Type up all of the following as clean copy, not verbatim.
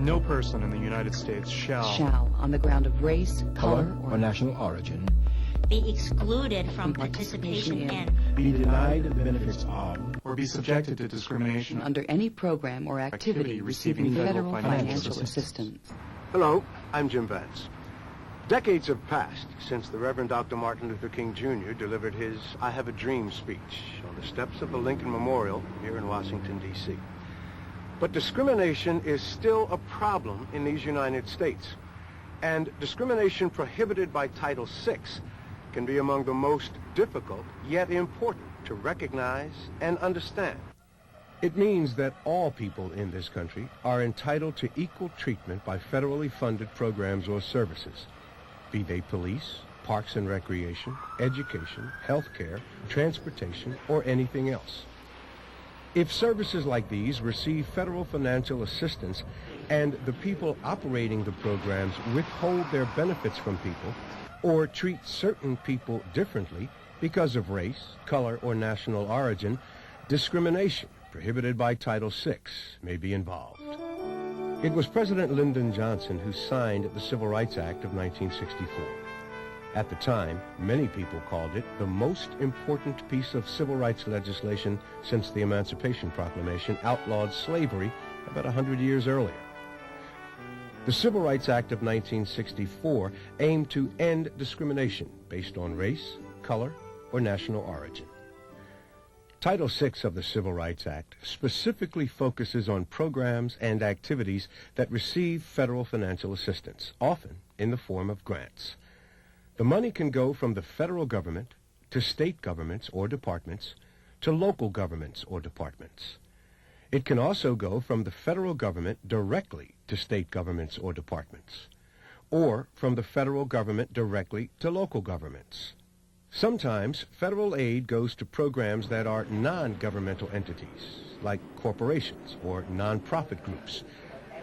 No person in the United States shall, on the ground of race, color, or national origin, be excluded from participation in, be denied the benefits of, or be subjected to discrimination under any program or activity receiving federal financial assistance. Hello, I'm Jim Vance. Decades have passed since the Reverend Dr. Martin Luther King Jr. delivered his I Have a Dream speech on the steps of the Lincoln Memorial here in Washington, D.C. But discrimination is still a problem in these United States. And discrimination prohibited by Title VI can be among the most difficult yet important to recognize and understand. It means that all people in this country are entitled to equal treatment by federally funded programs or services, be they police, parks and recreation, education, healthcare, transportation, or anything else. If services like these receive federal financial assistance and the people operating the programs withhold their benefits from people or treat certain people differently because of race, color, or national origin, discrimination prohibited by Title VI may be involved. It was President Lyndon Johnson who signed the Civil Rights Act of 1964. At the time, many people called it the most important piece of civil rights legislation since the Emancipation Proclamation outlawed slavery about 100 years earlier. The Civil Rights Act of 1964 aimed to end discrimination based on race, color, or national origin. Title VI of the Civil Rights Act specifically focuses on programs and activities that receive federal financial assistance, often in the form of grants. The money can go from the federal government to state governments or departments to local governments or departments. It can also go from the federal government directly to state governments or departments, or from the federal government directly to local governments. Sometimes federal aid goes to programs that are non-governmental entities, like corporations or non-profit groups,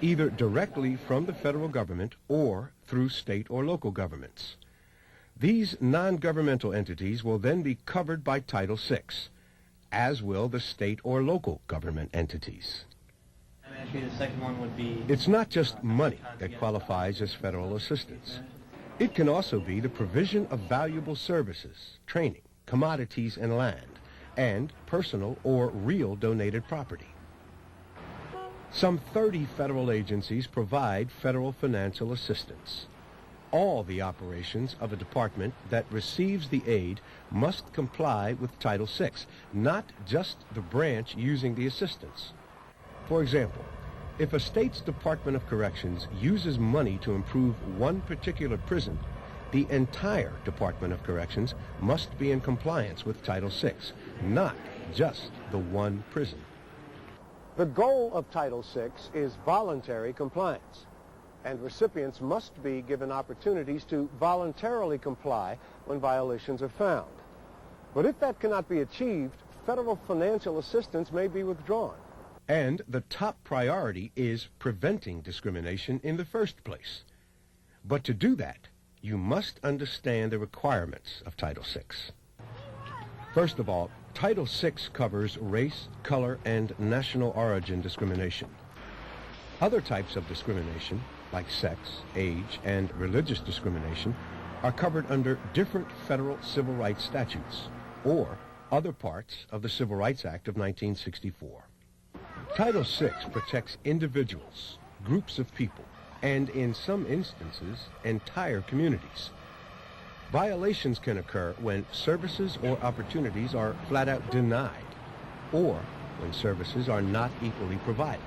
either directly from the federal government or through state or local governments. These non-governmental entities will then be covered by Title VI, as will the state or local government entities. Actually, the second one would be... It's not just money that qualifies as federal assistance. It can also be the provision of valuable services, training, commodities and land, and personal or real donated property. Some 30 federal agencies provide federal financial assistance. All the operations of a department that receives the aid must comply with Title VI, not just the branch using the assistance. For example, if a state's Department of Corrections uses money to improve one particular prison, the entire Department of Corrections must be in compliance with Title VI, not just the one prison. The goal of Title VI is voluntary compliance, and recipients must be given opportunities to voluntarily comply when violations are found. But if that cannot be achieved, federal financial assistance may be withdrawn. And the top priority is preventing discrimination in the first place. But to do that, you must understand the requirements of Title VI. First of all, Title VI covers race, color, and national origin discrimination. Other types of discrimination, like sex, age, and religious discrimination, are covered under different federal civil rights statutes or other parts of the Civil Rights Act of 1964. Title VI protects individuals, groups of people, and in some instances, entire communities. Violations can occur when services or opportunities are flat out denied, or when services are not equally provided.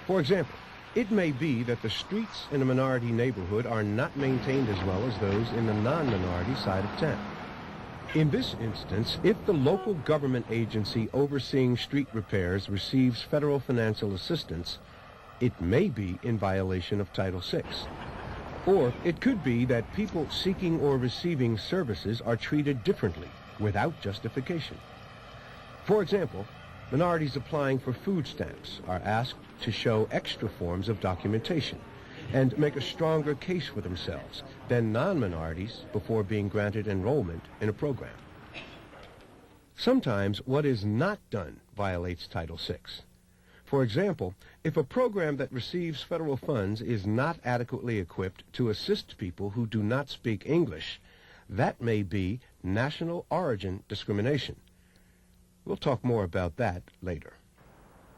For example, it may be that the streets in a minority neighborhood are not maintained as well as those in the non-minority side of town. In this instance, if the local government agency overseeing street repairs receives federal financial assistance, it may be in violation of Title VI. Or it could be that people seeking or receiving services are treated differently without justification. For example, minorities applying for food stamps are asked to show extra forms of documentation and make a stronger case for themselves than non-minorities before being granted enrollment in a program. Sometimes what is not done violates Title VI. For example, if a program that receives federal funds is not adequately equipped to assist people who do not speak English, that may be national origin discrimination. We'll talk more about that later.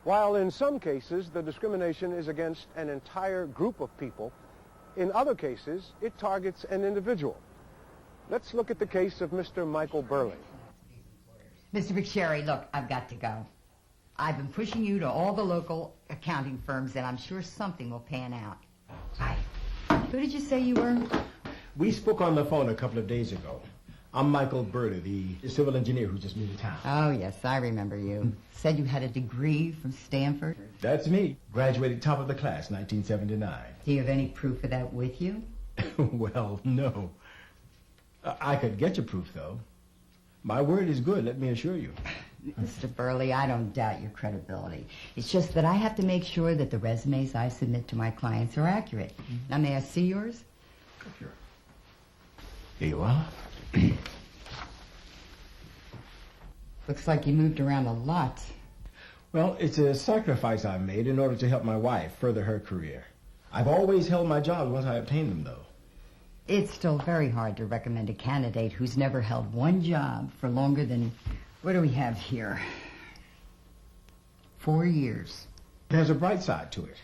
While in some cases the discrimination is against an entire group of people, in other cases it targets an individual. Let's look at the case of Mr. Michael Burley. Mr. McSherry, look, I've got to go. I've been pushing you to all the local accounting firms, and I'm sure something will pan out. Hi. Who did you say you were? We spoke on the phone a couple of days ago. I'm Michael Burley, the civil engineer who just moved to town. Oh, yes, I remember you. Said you had a degree from Stanford. That's me. Graduated top of the class, 1979. Do you have any proof of that with you? Well, no. I could get you proof, though. My word is good, let me assure you. Mr. Burley, I don't doubt your credibility. It's just that I have to make sure that the resumes I submit to my clients are accurate. Now, may I see yours? Sure. Here you are. Looks like you moved around a lot. Well, it's a sacrifice I made in order to help my wife further her career. I've always held my jobs once I obtained them, though. It's still very hard to recommend a candidate who's never held one job for longer than, what do we have here? 4 years. There's a bright side to it.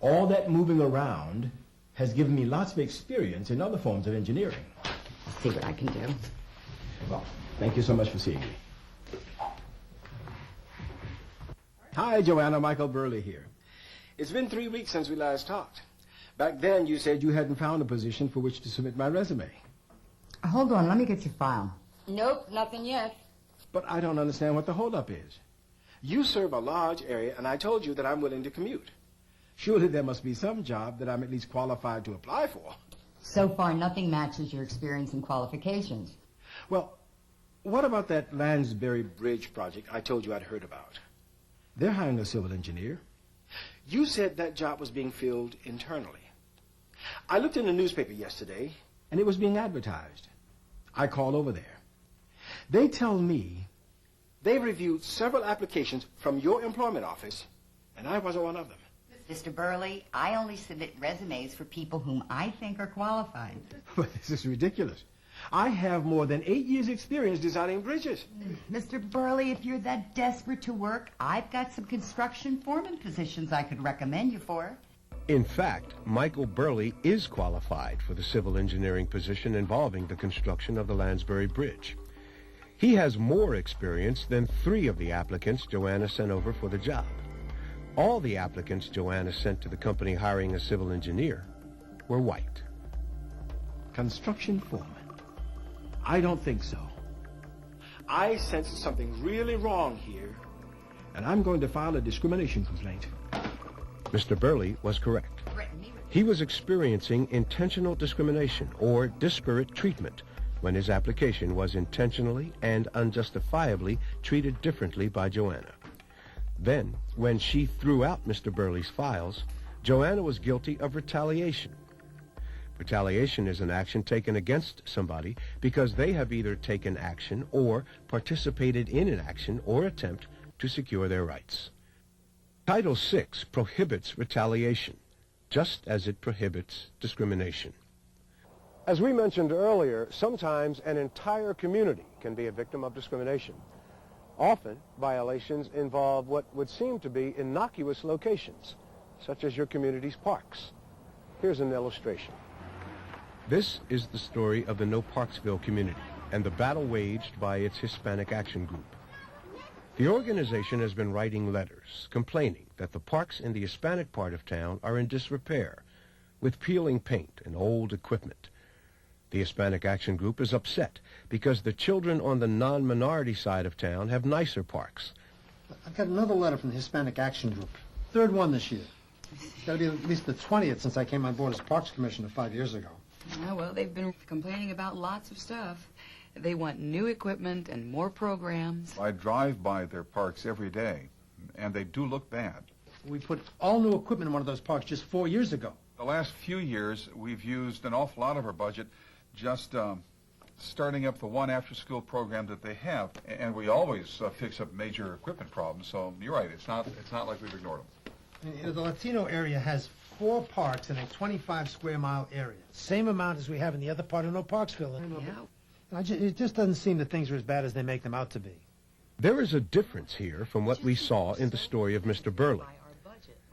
All that moving around has given me lots of experience in other forms of engineering. I'll see what I can do. Well, thank you so much for seeing me. Hi, Joanna. Michael Burley here. It's been 3 weeks since we last talked. Back then, you said you hadn't found a position for which to submit my resume. Hold on, let me get your file. Nope, nothing yet. But I don't understand what the holdup is. You serve a large area, and I told you that I'm willing to commute. Surely there must be some job that I'm at least qualified to apply for. So far, nothing matches your experience and qualifications. Well, what about that Lansbury Bridge project I told you I'd heard about? They're hiring a civil engineer. You said that job was being filled internally. I looked in the newspaper yesterday, and it was being advertised. I called over there. They tell me they reviewed several applications from your employment office, and I wasn't one of them. Mr. Burley, I only submit resumes for people whom I think are qualified. But this is ridiculous. I have more than 8 years' experience designing bridges. Mr. Burley, if you're that desperate to work, I've got some construction foreman positions I could recommend you for. In fact, Michael Burley is qualified for the civil engineering position involving the construction of the Lansbury Bridge. He has more experience than 3 of the applicants Joanna sent over for the job. All the applicants Joanna sent to the company hiring a civil engineer were white. Construction foreman? I don't think so. I sense something really wrong here, and I'm going to file a discrimination complaint. Mr. Burley was correct. He was experiencing intentional discrimination or disparate treatment when his application was intentionally and unjustifiably treated differently by Joanna. Then, when she threw out Mr. Burley's files, Joanna was guilty of retaliation. Retaliation is an action taken against somebody because they have either taken action or participated in an action or attempt to secure their rights. Title VI prohibits retaliation, just as it prohibits discrimination. As we mentioned earlier, sometimes an entire community can be a victim of discrimination. Often, violations involve what would seem to be innocuous locations, such as your community's parks. Here's an illustration. This is the story of the No Parksville community and the battle waged by its Hispanic Action Group. The organization has been writing letters complaining that the parks in the Hispanic part of town are in disrepair, with peeling paint and old equipment. The Hispanic Action Group is upset because the children on the non-minority side of town have nicer parks. I've got another letter from the Hispanic Action Group. 3rd one this year. It's got to be at least the 20th since I came on board as Parks Commissioner 5 years ago. Yeah, well, they've been complaining about lots of stuff. They want new equipment and more programs. I drive by their parks every day, and they do look bad. We put all new equipment in one of those parks just 4 years ago. The last few years, we've used an awful lot of our budget just starting up the one after-school program that they have, and we always fix up major equipment problems. So you're right. It's not like we've ignored them. You know, the Latino area has 4 parks in a 25-square-mile area. Same amount as we have in the other part of No Parksville. Yeah. It just doesn't seem that things are as bad as they make them out to be. There is a difference here from what we saw in the story of Mr. Burley.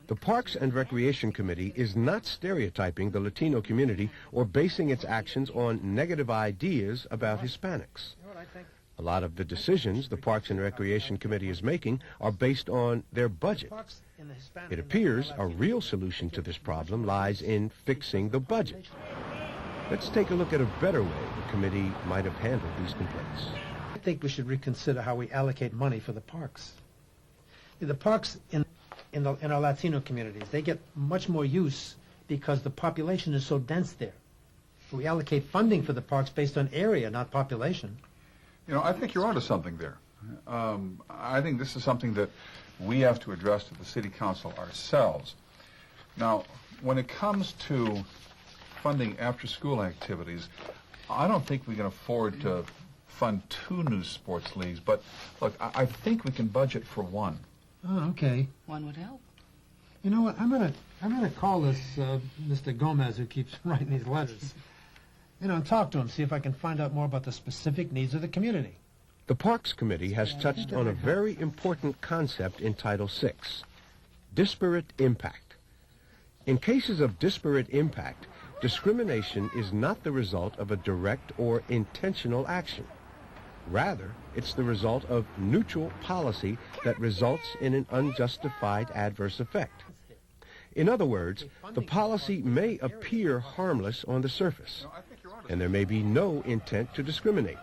The Parks and Recreation Committee is not stereotyping the Latino community or basing its actions on negative ideas about Hispanics. A lot of the decisions the Parks and Recreation Committee is making are based on their budget. It appears a real solution to this problem lies in fixing the budget. Let's take a look at a better way the committee might have handled these complaints. I think we should reconsider how we allocate money for the parks. The parks in our Latino communities, they get much more use because the population is so dense there. We allocate funding for the parks based on area, not population. You know, I think you're onto something there. I think this is something that we have to address to the City Council ourselves. Now, when it comes to funding after-school activities, I don't think we can afford to fund 2 new sports leagues, but look, I think we can budget for 1. Oh, okay. One would help. You know what? I'm gonna call this Mr. Gomez who keeps writing these letters. You know, and talk to him, see if I can find out more about the specific needs of the community. The Parks Committee has touched on a very important concept in Title VI, disparate impact. In cases of disparate impact, discrimination is not the result of a direct or intentional action. Rather, it's the result of neutral policy that results in an unjustified adverse effect. In other words, the policy may appear harmless on the surface, and there may be no intent to discriminate,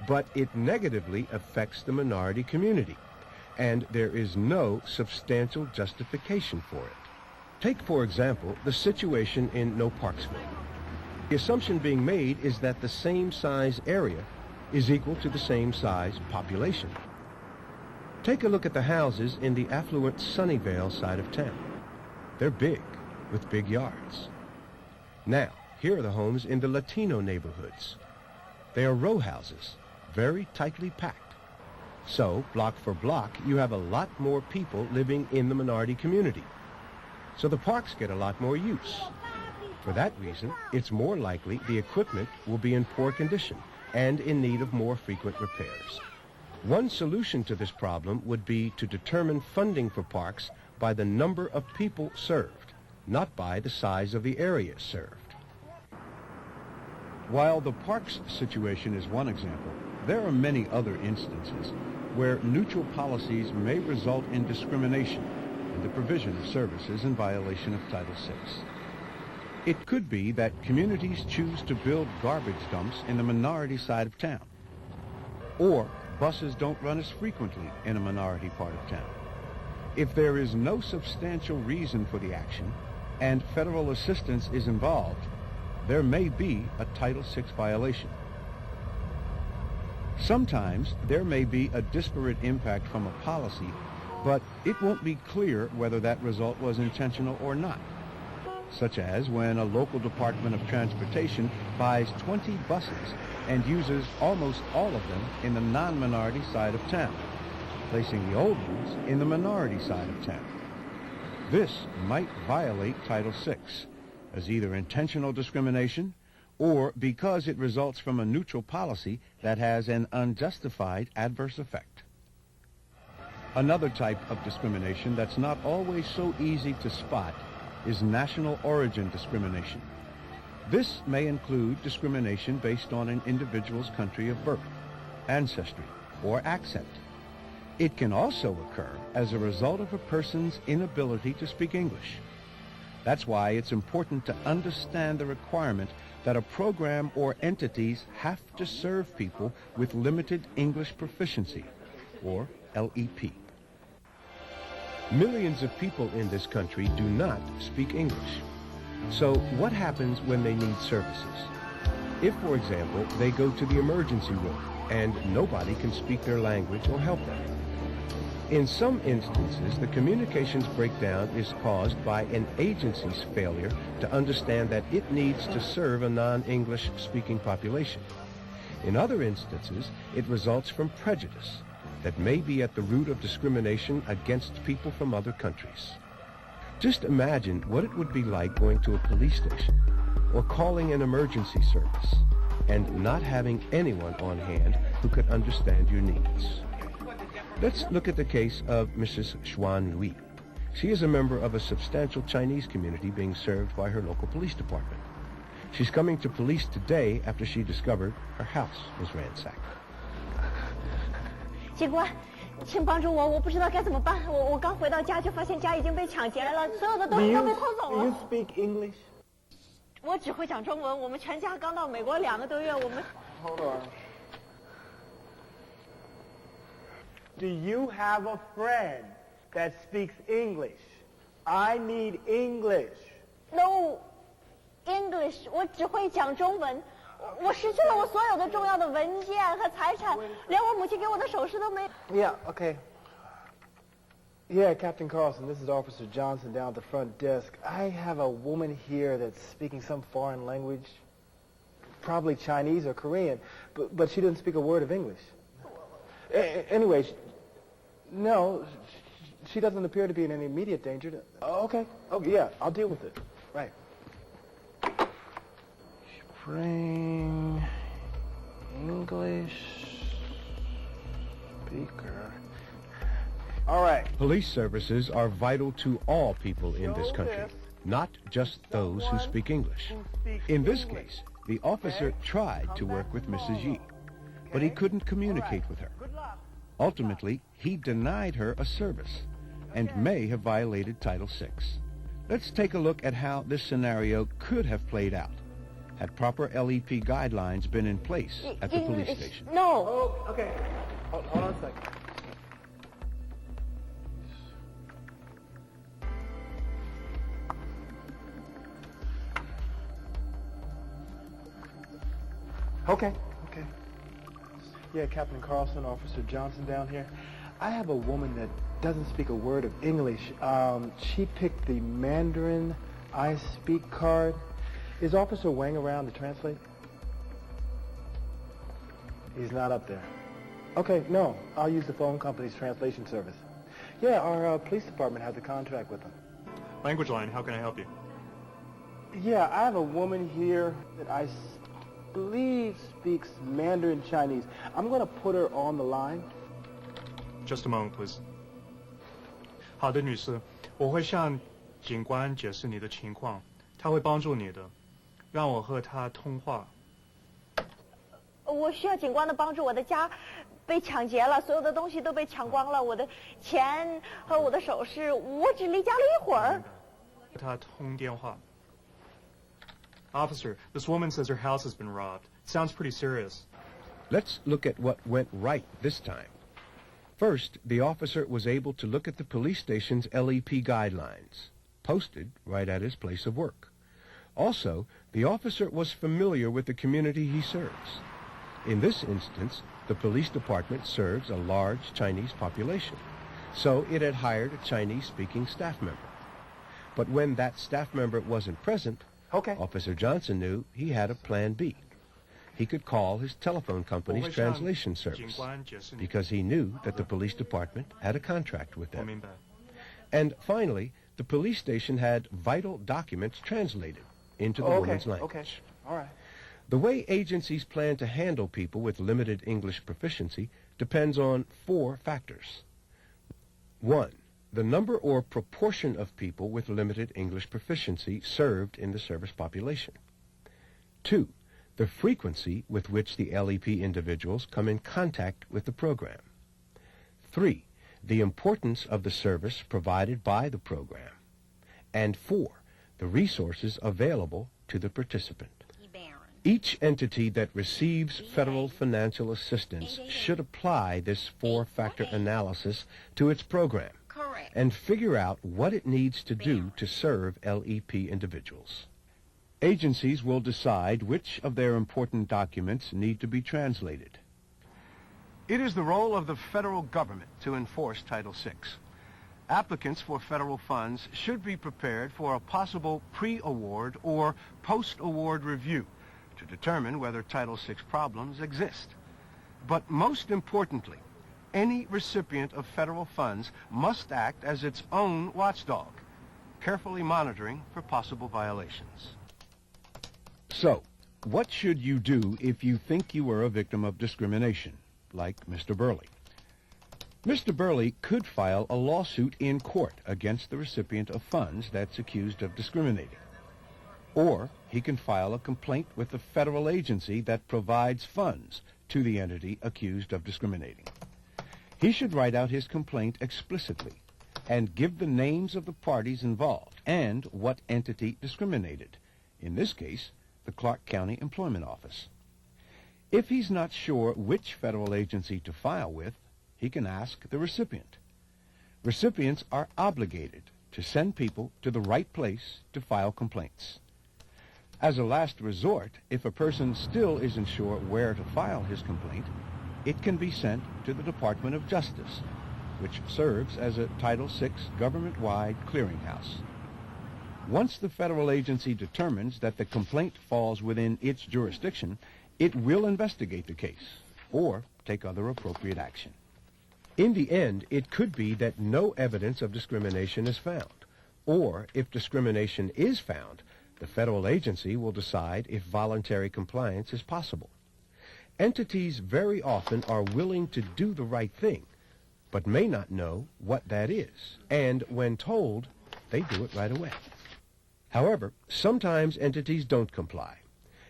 but it negatively affects the minority community, and there is no substantial justification for it. Take, for example, the situation in No Parksville. The assumption being made is that the same size area is equal to the same size population. Take a look at the houses in the affluent Sunnyvale side of town. They're big, with big yards. Now, here are the homes in the Latino neighborhoods. They are row houses, very tightly packed. So, block for block, you have a lot more people living in the minority community. So the parks get a lot more use. For that reason, it's more likely the equipment will be in poor condition and in need of more frequent repairs. One solution to this problem would be to determine funding for parks by the number of people served, not by the size of the area served. While the parks situation is one example, there are many other instances where neutral policies may result in discrimination in the provision of services in violation of Title VI. It could be that communities choose to build garbage dumps in the minority side of town, or buses don't run as frequently in a minority part of town. If there is no substantial reason for the action and federal assistance is involved, there may be a Title VI violation. Sometimes there may be a disparate impact from a policy, but it won't be clear whether that result was intentional or not, such as when a local Department of Transportation buys 20 buses and uses almost all of them in the non-minority side of town, placing the old ones in the minority side of town. This might violate Title VI as either intentional discrimination or because it results from a neutral policy that has an unjustified adverse effect. Another type of discrimination that's not always so easy to spot is national origin discrimination. This may include discrimination based on an individual's country of birth, ancestry, or accent. It can also occur as a result of a person's inability to speak English. That's why it's important to understand the requirement that a program or entities have to serve people with limited English proficiency, or LEP. Millions of people in this country do not speak English. So what happens when they need services? If, for example, they go to the emergency room and nobody can speak their language or help them. In some instances, the communications breakdown is caused by an agency's failure to understand that it needs to serve a non-English speaking population. In other instances, it results from prejudice that may be at the root of discrimination against people from other countries. Just imagine what it would be like going to a police station or calling an emergency service and not having anyone on hand who could understand your needs. Let's look at the case of Mrs. Xuan Lui. She is a member of a substantial Chinese community being served by her local police department. She's coming to police today after she discovered her house was ransacked. 警官，请帮助我，我不知道该怎么办。我刚回到家就发现家已经被抢劫了，所有的东西都被偷走 Do you 了。 speak English? 我只会讲中文，我们全家刚到美国2个多月，我们。 Hold on. Do you have a friend that speaks English? I need English. No English， 我只会讲中文。我失去了我所有的重要的文件和财产，连我母亲给我的首饰都没。 Yeah, okay. Yeah, Captain Carlson, this is Officer Johnson down at the front desk. I have a woman here that's speaking some foreign language, probably Chinese or Korean, but she doesn't speak a word of English. Anyway, no, she doesn't appear to be in any immediate danger. Okay, yeah, I'll deal with it. Right. Spring English speaker. All right. Police services are vital to all people in this country, not just those who speak English. In this case, the officer tried to work with Mrs. Yi, but he couldn't communicate with her. Ultimately, he denied her a service and may have violated Title VI. Let's take a look at how this scenario could have played out had proper LEP guidelines been in place at the police station. No. Oh, okay. Hold on a second. Okay. Yeah, Captain Carlson, Officer Johnson down here. I have a woman that doesn't speak a word of English. She picked the Mandarin I Speak card. Is Officer Wang around to translate? He's not up there. Okay, no, I'll use the phone company's translation service. Yeah, our police department has a contract with them. Language line, how can I help you? Yeah, I have a woman here that I believe speaks Mandarin Chinese. I'm going to put her on the line. Just a moment, please. 好的，女士，我会向警官解释你的情况，他会帮助你的。让我和他通话。我需要警官的帮助，我的家被抢劫了，所有的东西都被抢光了，我的钱和我的首饰，我只离家了一会儿。和他通电话。Officer, this woman says her house has been robbed. Sounds pretty serious. Let's look at what went right this time. First, the officer was able to look at the police station's LEP guidelines, posted right at his place of work. Also, the officer was familiar with the community he serves. In this instance, the police department serves a large Chinese population, so it had hired a Chinese-speaking staff member. But when that staff member wasn't present, Officer Johnson knew he had a plan B. He could call his telephone company's translation service because he knew that the police department had a contract with them. And finally, the police station had vital documents translated into the woman's language. Okay, all right. The way agencies plan to handle people with limited English proficiency depends on 4 factors. 1, the number or proportion of people with limited English proficiency served in the service population. 2, the frequency with which the LEP individuals come in contact with the program. 3, the importance of the service provided by the program. And 4, the resources available to the participant. Each entity that receives federal financial assistance should apply this 4-factor analysis to its program and figure out what it needs to do to serve LEP individuals. Agencies will decide which of their important documents need to be translated. It is the role of the federal government to enforce Title VI. Applicants for federal funds should be prepared for a possible pre-award or post-award review to determine whether Title VI problems exist. But most importantly, any recipient of federal funds must act as its own watchdog, carefully monitoring for possible violations. So, what should you do if you think you were a victim of discrimination, like Mr. Burley? Mr. Burley could file a lawsuit in court against the recipient of funds that's accused of discriminating. Or he can file a complaint with the federal agency that provides funds to the entity accused of discriminating. He should write out his complaint explicitly and give the names of the parties involved and what entity discriminated, in this case, the Clark County Employment Office. If he's not sure which federal agency to file with, he can ask the recipient. Recipients are obligated to send people to the right place to file complaints. As a last resort, if a person still isn't sure where to file his complaint, it can be sent to the Department of Justice, which serves as a Title VI government-wide clearinghouse. Once the federal agency determines that the complaint falls within its jurisdiction, it will investigate the case or take other appropriate action. In the end, it could be that no evidence of discrimination is found, or if discrimination is found, the federal agency will decide if voluntary compliance is possible. Entities very often are willing to do the right thing, but may not know what that is, and when told, they do it right away. However, sometimes entities don't comply,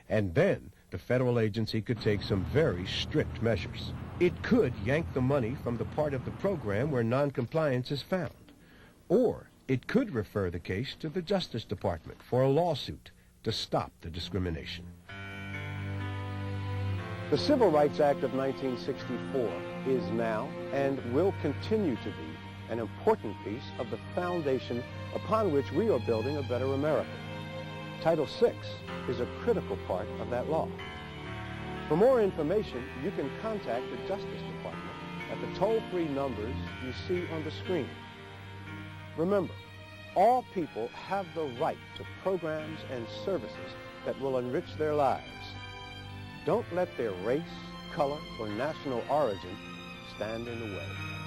and then the federal agency could take some very strict measures. It could yank the money from the part of the program where noncompliance is found, or it could refer the case to the Justice Department for a lawsuit to stop the discrimination. The Civil Rights Act of 1964 is now and will continue to be an important piece of the foundation upon which we are building a better America. Title VI is a critical part of that law. For more information, you can contact the Justice Department at the toll-free numbers you see on the screen. Remember, all people have the right to programs and services that will enrich their lives. Don't let their race, color, or national origin stand in the way.